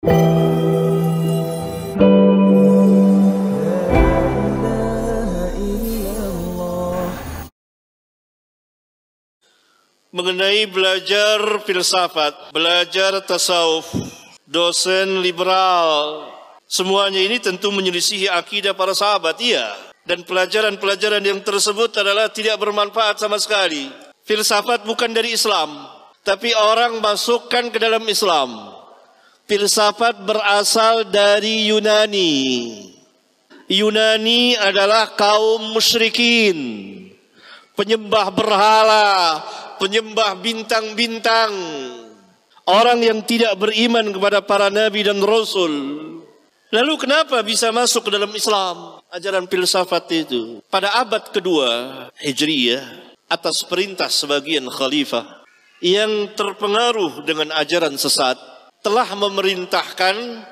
Mengenai belajar filsafat, belajar tasawuf, dosen liberal, semuanya ini tentu menyelisihi akidah para sahabat, iya. Dan pelajaran-pelajaran yang tersebut adalah tidak bermanfaat sama sekali. Filsafat bukan dari Islam, tapi orang masukkan ke dalam Islam. Filsafat berasal dari Yunani. Yunani adalah kaum musyrikin, penyembah berhala, penyembah bintang-bintang, orang yang tidak beriman kepada para nabi dan rasul. Lalu kenapa bisa masuk ke dalam Islam ajaran filsafat itu? Pada abad kedua Hijriyah, atas perintah sebagian khalifah yang terpengaruh dengan ajaran sesat, telah memerintahkan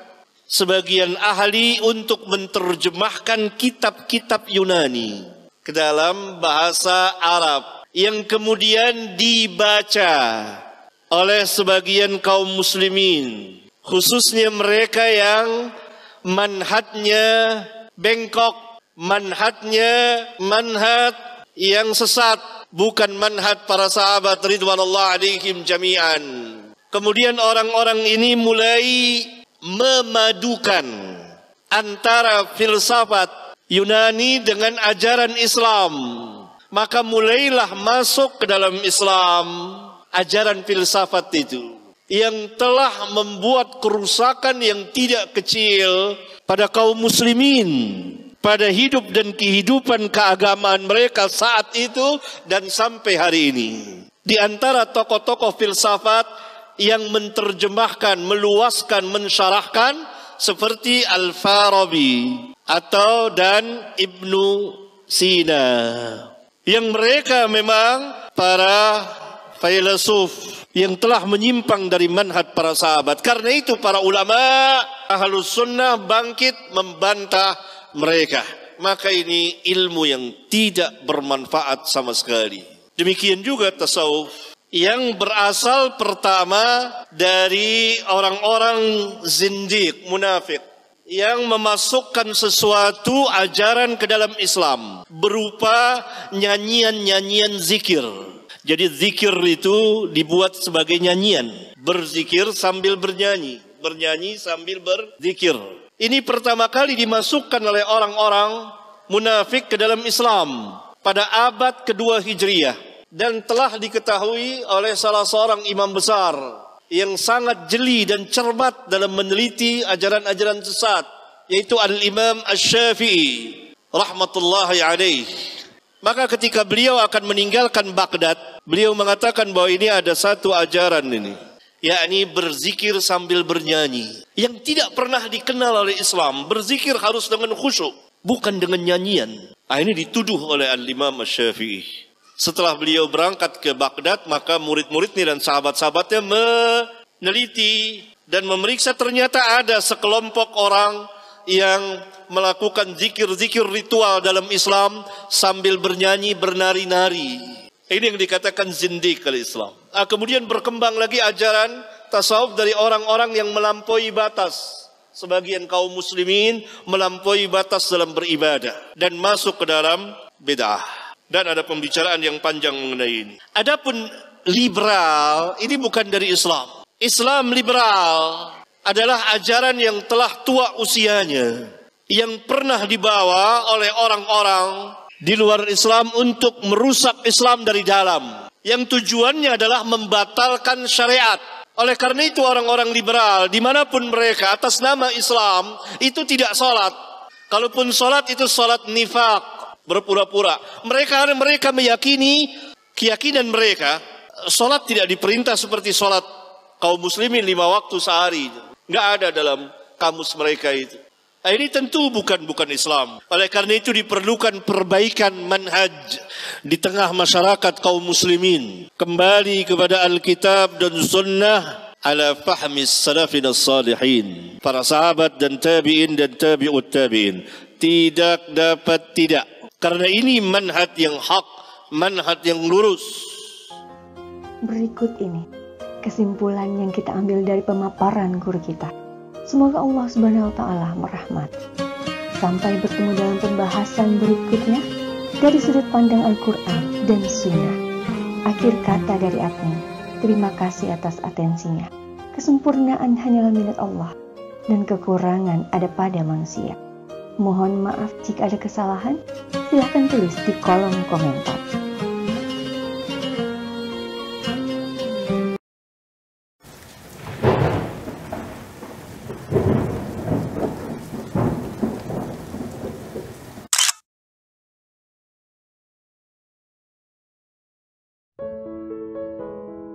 sebagian ahli untuk menerjemahkan kitab-kitab Yunani ke dalam bahasa Arab, yang kemudian dibaca oleh sebagian kaum muslimin, khususnya mereka yang manhajnya bengkok, manhajnya manhaj yang sesat, bukan manhaj para sahabat ridwanullah alaihim jami'an. Kemudian orang-orang ini mulai memadukan antara filsafat Yunani dengan ajaran Islam. Maka mulailah masuk ke dalam Islam ajaran filsafat itu, yang telah membuat kerusakan yang tidak kecil pada kaum muslimin, pada hidup dan kehidupan keagamaan mereka saat itu dan sampai hari ini. Di antara tokoh-tokoh filsafat yang menerjemahkan, meluaskan, mensyarahkan seperti Al-Farabi atau dan Ibnu Sina, yang mereka memang para filsuf yang telah menyimpang dari manhaj para sahabat. Karena itu para ulama Ahlus Sunnah bangkit membantah mereka. Maka ini ilmu yang tidak bermanfaat sama sekali. Demikian juga tasawuf yang berasal pertama dari orang-orang zindiq, munafik, yang memasukkan sesuatu ajaran ke dalam Islam berupa nyanyian-nyanyian zikir. Jadi zikir itu dibuat sebagai nyanyian, berzikir sambil bernyanyi, bernyanyi sambil berzikir. Ini pertama kali dimasukkan oleh orang-orang munafik ke dalam Islam pada abad kedua Hijriyah, dan telah diketahui oleh salah seorang imam besar yang sangat jeli dan cermat dalam meneliti ajaran-ajaran sesat, yaitu Al-Imam Asy-Syafi'i rahmatullahi alaih. Maka ketika beliau akan meninggalkan Baghdad, beliau mengatakan bahwa ini ada satu ajaran ini, yakni berzikir sambil bernyanyi, yang tidak pernah dikenal oleh Islam. Berzikir harus dengan khusyuk, bukan dengan nyanyian. Ini dituduh oleh Al-Imam Asy-Syafi'i. Setelah beliau berangkat ke Baghdad, maka murid-muridnya dan sahabat-sahabatnya meneliti dan memeriksa, ternyata ada sekelompok orang yang melakukan zikir-zikir ritual dalam Islam sambil bernyanyi, bernari-nari. Ini yang dikatakan zindiq oleh Islam. Kemudian berkembang lagi ajaran tasawuf dari orang-orang yang melampaui batas. Sebagian kaum muslimin melampaui batas dalam beribadah dan masuk ke dalam bid'ah. Dan ada pembicaraan yang panjang mengenai ini. Adapun liberal, ini bukan dari Islam. Islam liberal adalah ajaran yang telah tua usianya, yang pernah dibawa oleh orang-orang di luar Islam untuk merusak Islam dari dalam, yang tujuannya adalah membatalkan syariat. Oleh karena itu orang-orang liberal dimanapun mereka atas nama Islam itu tidak sholat. Kalaupun sholat itu sholat nifaq, berpura-pura. Mereka meyakini, keyakinan mereka, sholat tidak diperintah seperti sholat kaum muslimin 5 waktu sehari. Nggak ada dalam kamus mereka itu. Ini tentu bukan Islam. Oleh karena itu diperlukan perbaikan manhaj di tengah masyarakat kaum muslimin. Kembali kepada Alkitab dan Sunnah ala fahmi salafin as-salihin. Para sahabat dan tabi'in dan tabi'ut tabi'in. Tidak dapat tidak. Karena ini manhaj yang hak, manhaj yang lurus. Berikut ini kesimpulan yang kita ambil dari pemaparan guru kita. Semoga Allah Subhanahu wa Ta'ala merahmati. Sampai bertemu dalam pembahasan berikutnya dari sudut pandang Al-Quran dan Sunnah. Akhir kata dari admin, terima kasih atas atensinya. Kesempurnaan hanyalah milik Allah dan kekurangan ada pada manusia. Mohon maaf jika ada kesalahan, silahkan tulis di kolom komentar.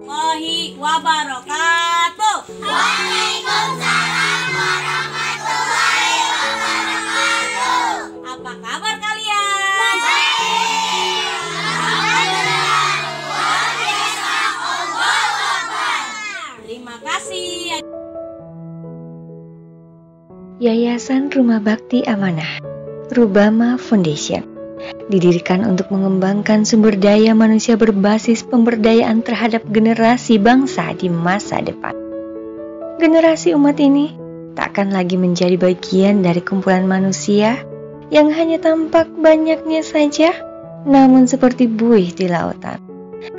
Warahmatullahi wabarakatuh. Waalaikumsalam warahmatullahi wabarakatuh. Apa kabar kalian? Baik. Alhamdulillah. Luar biasa. Allahu Akbar. Terima kasih. Yayasan Rumah Bakti Amanah, Rubama Foundation, didirikan untuk mengembangkan sumber daya manusia berbasis pemberdayaan terhadap generasi bangsa di masa depan. Generasi umat ini takkan lagi menjadi bagian dari kumpulan manusia yang hanya tampak banyaknya saja, namun seperti buih di lautan.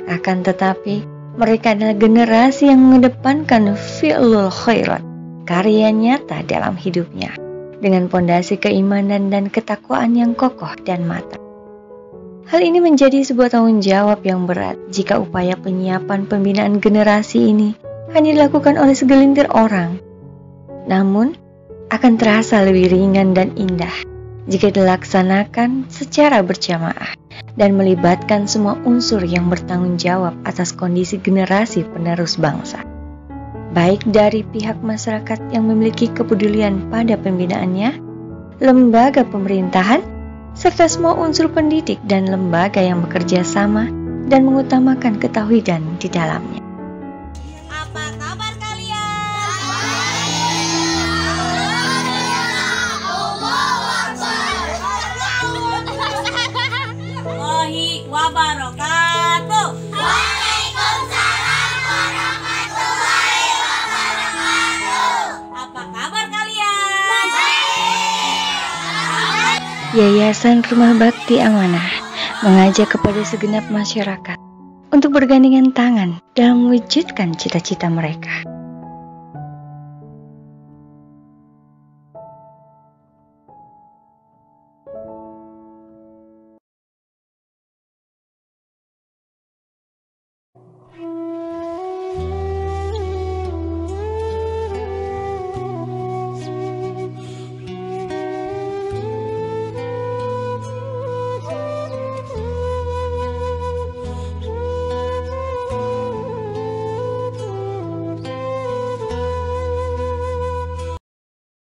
Akan tetapi, mereka adalah generasi yang mengedepankan fi'lul khairat, karya nyata dalam hidupnya, dengan pondasi keimanan dan ketakwaan yang kokoh dan matang. Hal ini menjadi sebuah tanggung jawab yang berat jika upaya penyiapan pembinaan generasi ini hanya dilakukan oleh segelintir orang. Namun, akan terasa lebih ringan dan indah jika dilaksanakan secara berjamaah dan melibatkan semua unsur yang bertanggung jawab atas kondisi generasi penerus bangsa. Baik dari pihak masyarakat yang memiliki kepedulian pada pembinaannya, lembaga pemerintahan, serta semua unsur pendidik dan lembaga yang bekerja sama dan mengutamakan ketauhidan di dalamnya. Apa kabar kalian? Warahmatullahi wabarakatuh. Waalaikumsalam warahmatullahi wabarakatuh. Apa kabar kalian? Yayasan Rumah Bakti Amanah mengajak kepada segenap masyarakat untuk bergandengan tangan dalam mewujudkan cita-cita mereka.